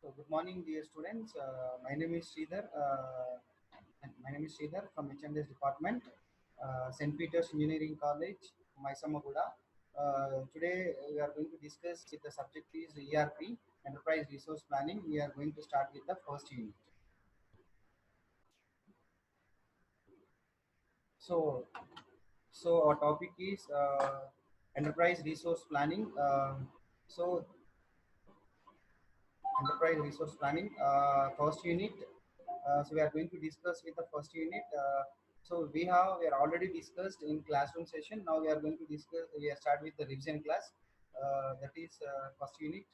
So good morning, dear students. My name is Sridhar. And my name is Sridhar from HMDS department, St. Peter's Engineering College, Maisamaguda. Today we are going to discuss with the subject is ERP, Enterprise Resource Planning. We are going to start with the first unit. So, so our topic is Enterprise Resource Planning. So Enterprise Resource Planning, first unit. So we are going to discuss with the first unit. We are already discussed in classroom session. Now we are going to discuss. We are start with the revision class. That is first unit.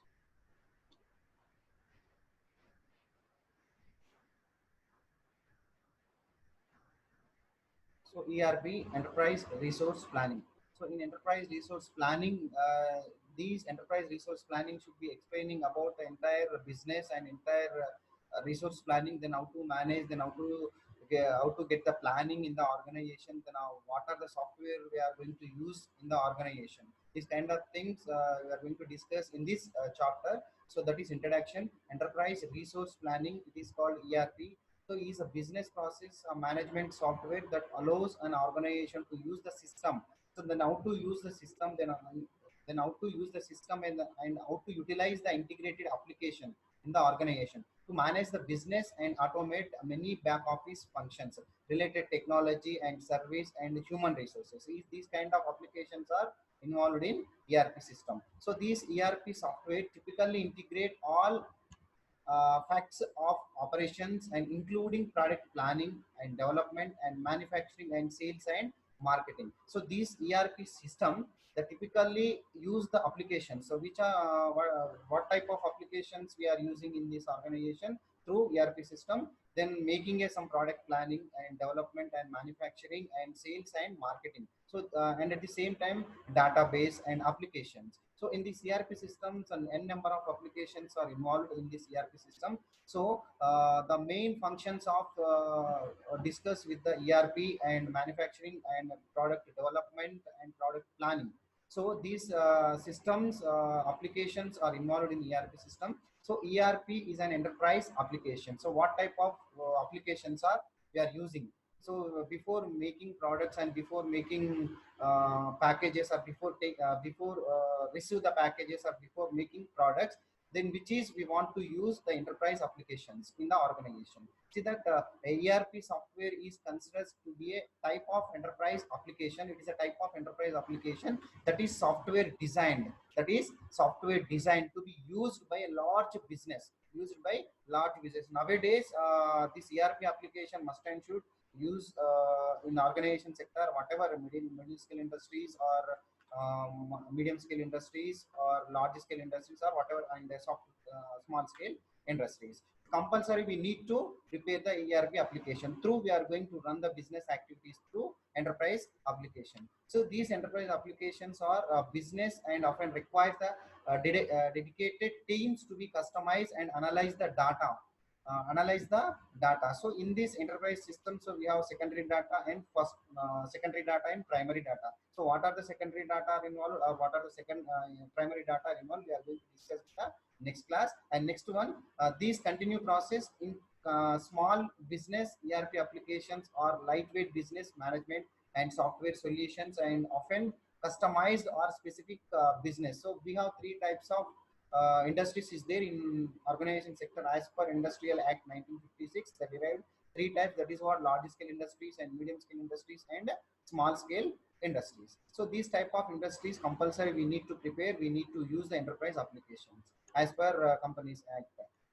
So ERP, Enterprise Resource Planning. So in Enterprise Resource Planning, these Enterprise Resource Planning should be explaining about the entire business and entire resource planning, then how to manage, then how to get the planning in the organization, then what are the software we are going to use in the organization. These kind of things we are going to discuss in this chapter. So that is introduction, Enterprise Resource Planning. It is called ERP. So is a business process management software that allows an organization to use the system. So then how to use the system, then how to use the system and how to utilize the integrated application in the organization to manage the business and automate many back office functions related technology and service and human resources. These kind of applications are involved in ERP system. So these ERP software typically integrate all facts of operations and including product planning and development and manufacturing and sales and marketing. So these ERP system that typically use the application. So which are what type of applications we are using in this organization through ERP system, then making some product planning and development and manufacturing and sales and marketing. So and at the same time database and applications. So in these ERP systems, an n number of applications are involved in this ERP system. So the main functions of discuss with the ERP and manufacturing and product development and product planning. So these systems applications are involved in ERP system. So ERP is an enterprise application. So what type of applications are we are using? So before making products and before making packages or before receive the packages or before making products, then which is we want to use the enterprise applications in the organization. See that ERP software is considered to be a type of enterprise application. It is a type of enterprise application that is software designed to be used by a large business, nowadays. This ERP application must and should use in organization sector, whatever middle scale industries or medium scale industries or large scale industries or whatever, and the small scale industries. Compulsory we need to prepare the ERP application. Through we are going to run the business activities through enterprise application. So these enterprise applications are business and often requires the dedicated teams to be customized and analyze the data. So in this enterprise system, so we have secondary data and secondary data and primary data. So what are the secondary data involved, or what are the primary data involved? We are going to discuss in the next class. And next one, these continue process in small business ERP applications or lightweight business management and software solutions, and often customized or specific business. So we have three types of industries is there in organization sector as per Industrial Act 1956. The derived three types, that is what large scale industries and medium scale industries and small scale industries. So these type of industries compulsory we need to prepare, we need to use the enterprise applications as per Companies Act.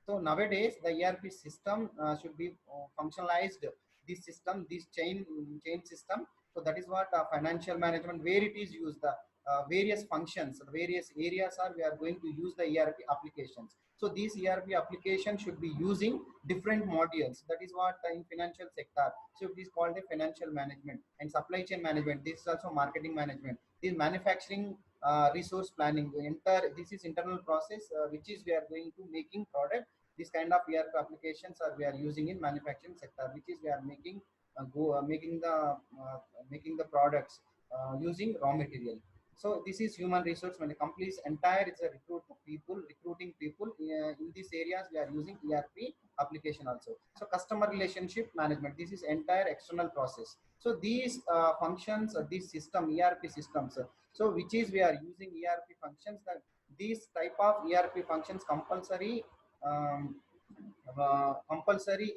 So nowadays the ERP system should be functionalized, this chain system. So that is what financial management, where it is used, the various functions, various areas are we are going to use the ERP applications. So these ERP applications should be using different modules. That is what in financial sector. So it is called a financial management and supply chain management. This is also marketing management. This manufacturing resource planning. This is internal process which is we are going to making product. This kind of ERP applications are we are using in manufacturing sector, which is we are making making the products using raw material. So this is human resource. When the company is entire, it's a recruiting people. In these areas, we are using ERP application also. So customer relationship management. This is entire external process. So these functions, these system ERP systems. So which is we are using ERP functions. That these type of ERP functions compulsory. Compulsory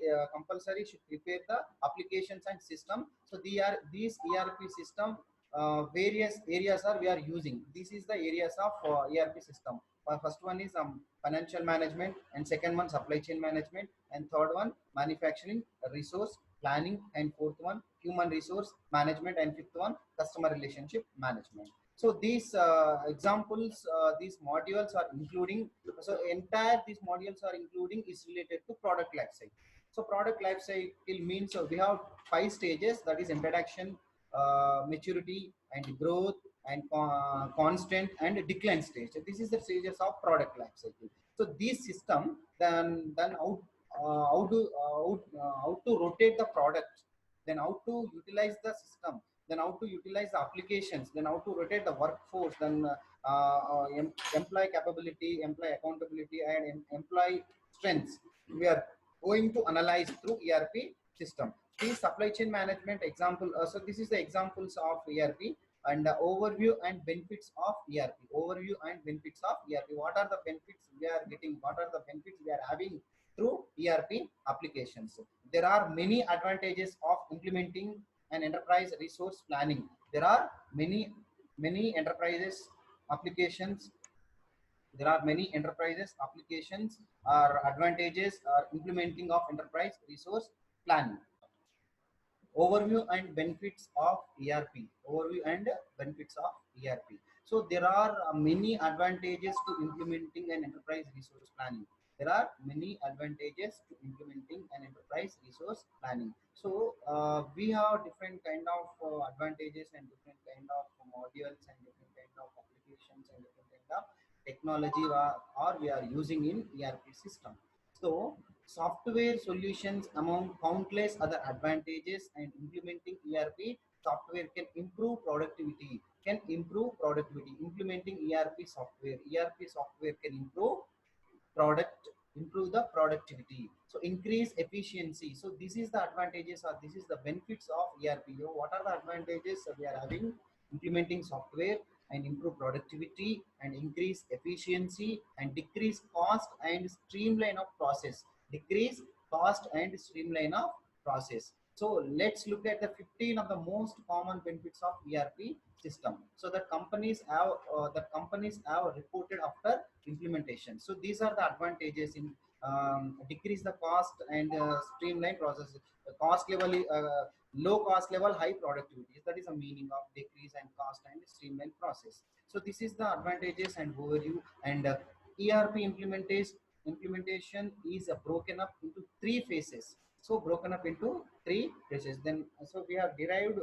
should prepare the applications and system. So these ERP system, various areas are we are using. This is the areas of ERP system. First one is financial management, and second one supply chain management, and third one manufacturing resource planning, and fourth one human resource management, and fifth one customer relationship management. So these examples, these modules are including. So entire these modules are including is related to product life cycle. So product life cycle means we have 5 stages, that is introduction, maturity, and growth, and constant and decline stage. So this is the stages of product life cycle. So this system then how to rotate the product, then how to utilize the system, then how to utilize the applications, then how to rotate the workforce, then employee capability, employee accountability, and employee strengths. We are going to analyze through ERP system. These supply chain management example. So this is the examples of ERP, and overview and benefits of ERP. Overview and benefits of ERP. What are the benefits we are getting? What are the benefits we are having through ERP applications? There are many advantages of implementing an enterprise resource planning. There are many enterprises applications. There are many enterprises applications or advantages or implementing of enterprise resource planning. Overview and benefits of ERP. Overview and benefits of ERP. So there are many advantages to implementing an enterprise resource planning. There are many advantages to implementing an enterprise resource planning. So we have different kind of advantages and different kind of modules and different kind of applications and different kind of technology or we are using in ERP system. So software solutions among countless other advantages, and implementing ERP software can improve productivity. Can improve productivity. Implementing ERP software can improve the productivity. So increase efficiency. So this is the advantages, or this is the benefits of ERP. What are the advantages we are having? Implementing software and improve productivity and increase efficiency and decrease cost and streamline of process. Decrease cost and streamline of process. So let's look at the 15 of the most common benefits of ERP system. So the companies have reported after implementation. So these are the advantages in decrease the cost and streamline process. The cost level, low cost level, high productivity. That is the meaning of decrease and cost and streamline process. So this is the advantages and overview. And ERP implementation is broken up into 3 phases. So broken up into 3 phases. Then so we have derived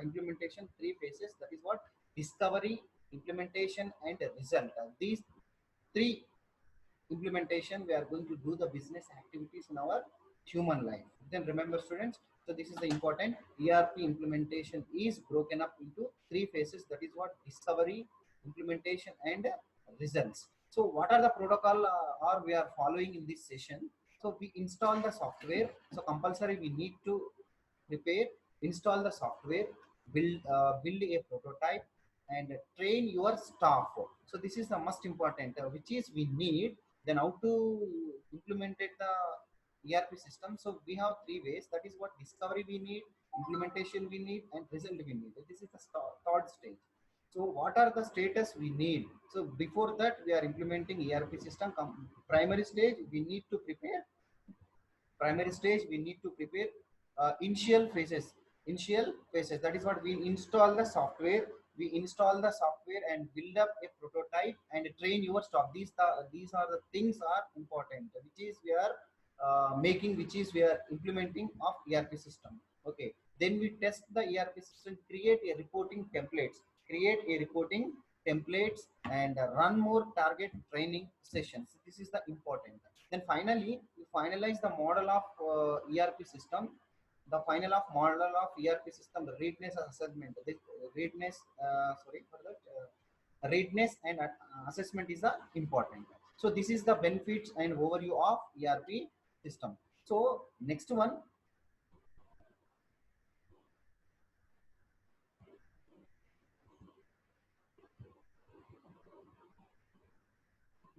implementation 3 phases. That is what? Discovery, implementation, and result. These 3 implementation, we are going to do the business activities in our human life. Then remember, students, so this is the important. ERP implementation is broken up into 3 phases. That is what? Discovery, implementation, and results. So what are the protocol or we are following in this session? So we install the software. So compulsory we need to prepare, install the software, build a prototype, and train your staff. So this is the most important, which is we need. Then how to implement it, the ERP system? So we have 3 ways. That is what? Discovery we need, implementation we need, and result we need. This is the third stage. So what are the status we need? So before that, we are implementing ERP system. Primary stage we need to prepare. Primary stage we need to prepare initial phases. That is what? We install the software. We install the software and build up a prototype and train your staff. These are the things are important, which is we are making, which is we are implementing of ERP system. Okay, then we test the ERP system, create a reporting templates, and run more target training sessions. This is the important. Then finally we finalize the model of ERP system. The final of model of ERP system, the readiness assessment. The readiness, sorry for that. Readiness and assessment is the important. So this is the benefits and overview of ERP system. So next one,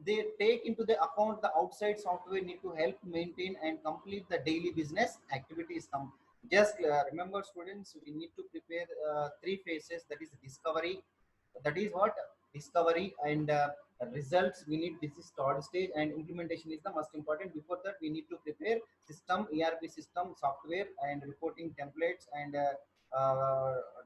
they take into the account the outside software need to help maintain and complete the daily business activities. Just remember students, we need to prepare three phases, that is discovery, that is what discovery and results we need, this is third stage, and implementation is the most important. Before that we need to prepare system, ERP system, software and reporting templates and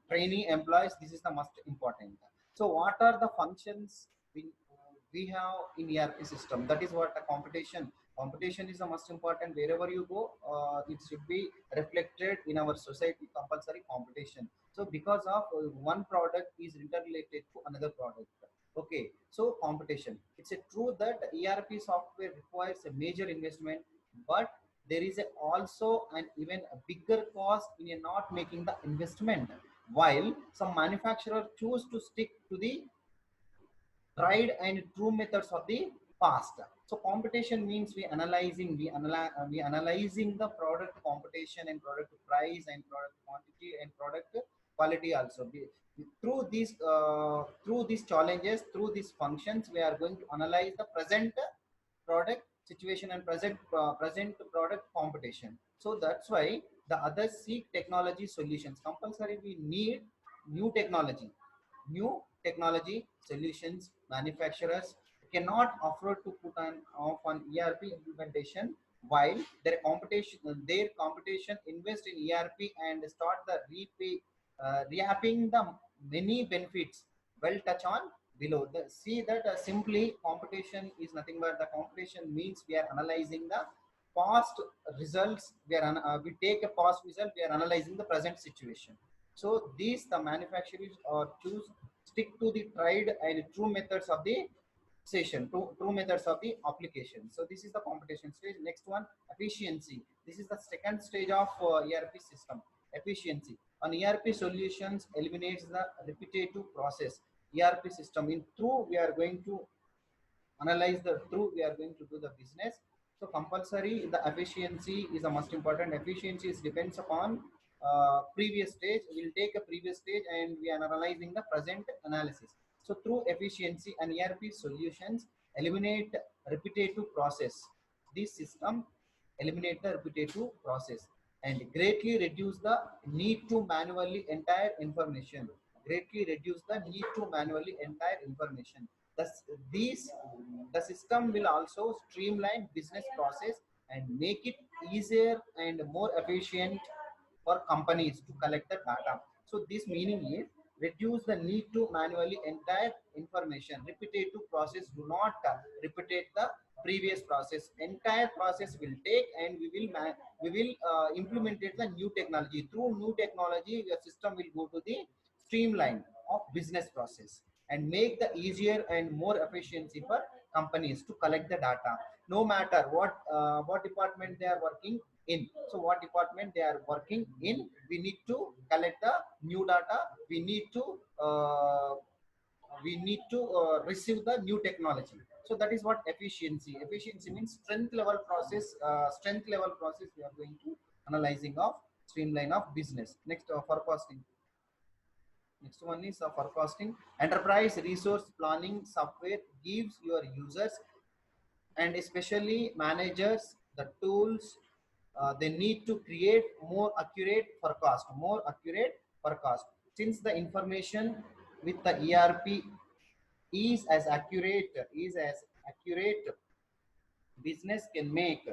training employees, this is the most important. So what are the functions we have in ERP system? That is what a competition. Competition is the most important. Wherever you go, it should be reflected in our society. Compulsory competition. So because of one product is interrelated to another product. Okay. So competition. It's a true that ERP software requires a major investment, but there is also an even a bigger cost in a not making the investment. While some manufacturers choose to stick to the tried and true methods of the past. So competition means we analyzing the product competition and product price and product quantity and product quality also. Through these challenges, through these functions, we are going to analyze the present product situation and present product competition. So that's why the others seek technology solutions. Compulsory we need new technology, new technology solutions. Manufacturers cannot afford to put off on ERP implementation while their competition invest in ERP and start the reaping the many benefits. Well, touch on below. See that simply competition is nothing but the competition means we are analyzing the past results. We take a past result. We are analyzing the present situation. So these the manufacturers choose stick to the tried and true methods of the session, true methods of the application. So this is the competition stage. Next one, efficiency. This is the second stage of ERP system. Efficiency. On ERP solutions eliminates the repetitive process. ERP system in through we are going to analyze the through we are going to do the business. So compulsory the efficiency is the most important. Efficiency is depends upon previous stage. We'll take a previous stage and we are analyzing the present analysis. So through efficiency and ERP solutions eliminate repetitive process. This system eliminate the repetitive process and greatly reduce the need to manually entire information. Greatly reduce the need to manually entire information. Thus, the system will also streamline business process and make it easier and more efficient for companies to collect the data. So this meaning is reduce the need to manually entire information. Repetitive process do not repeat the previous process. Entire process will take and we will implement the new technology. Through new technology, your system will go to the streamline of business process and make the easier and more efficiency for companies to collect the data, no matter what department they are working in. So what department they are working in, we need to collect the new data. We need to receive the new technology. So that is what efficiency. Efficiency means strength level process. Strength level process we are going to analyzing of streamline of business. Next, forecasting. Next one is forecasting. Enterprise resource planning software gives your users and especially managers the tools they need to create more accurate forecast. Since the information with the ERP is as accurate, business can make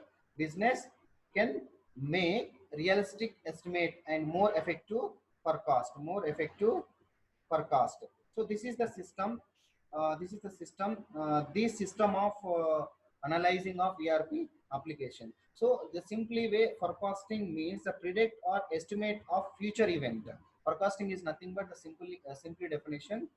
realistic estimate and more effective forecast. So this is the system. This system of analyzing of ERP application. So the simply way forecasting means the predict or estimate of future event. Forecasting is nothing but the simply definition.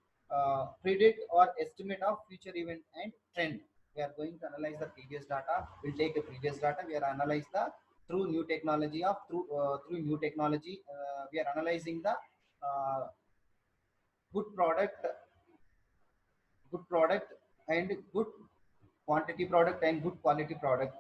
Predict or estimate of future event and trend. We are going to analyze the previous data. We'll take the previous data. We are analyze the through new technology of through new technology we are analyzing the uh, good product good product and good quantity product and good quality product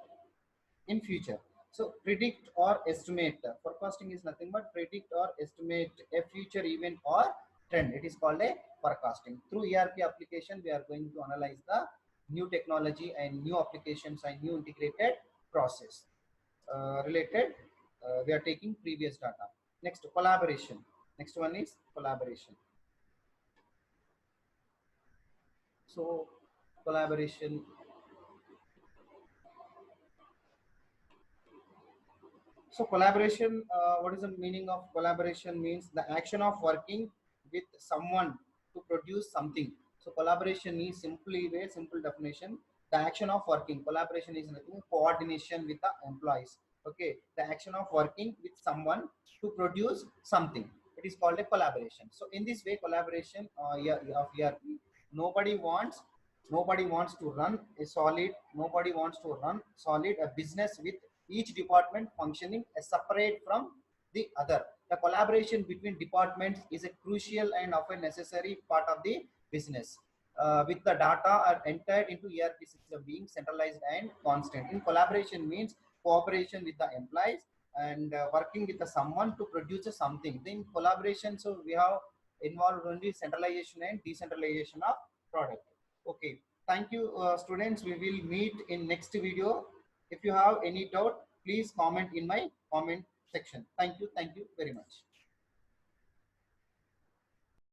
in future. So predict or estimate. Forecasting is nothing but predict or estimate a future event or trend. It is called a forecasting. Through ERP application, we are going to analyze the new technology and new applications and new integrated process related. We are taking previous data. Next, collaboration. Next one is collaboration. So collaboration. So collaboration, what is the meaning of collaboration? Means the action of working with someone to produce something. So collaboration is simply a simple definition. The action of working. Collaboration is nothing coordination with the employees. Okay, the action of working with someone to produce something. It is called a collaboration. So in this way, collaboration of ERP, nobody wants nobody wants to run a solid nobody wants to run solid a business with each department functioning as separate from the other. The collaboration between departments is a crucial and often necessary part of the business. With the data are entered into ERP system being centralized and constant. In collaboration means cooperation with the employees and working with the someone to produce something. Then collaboration, so we have involved only centralization and decentralization of product. Okay, thank you, students. We will meet in next video. If you have any doubt, please comment in my comment section. Thank you very much.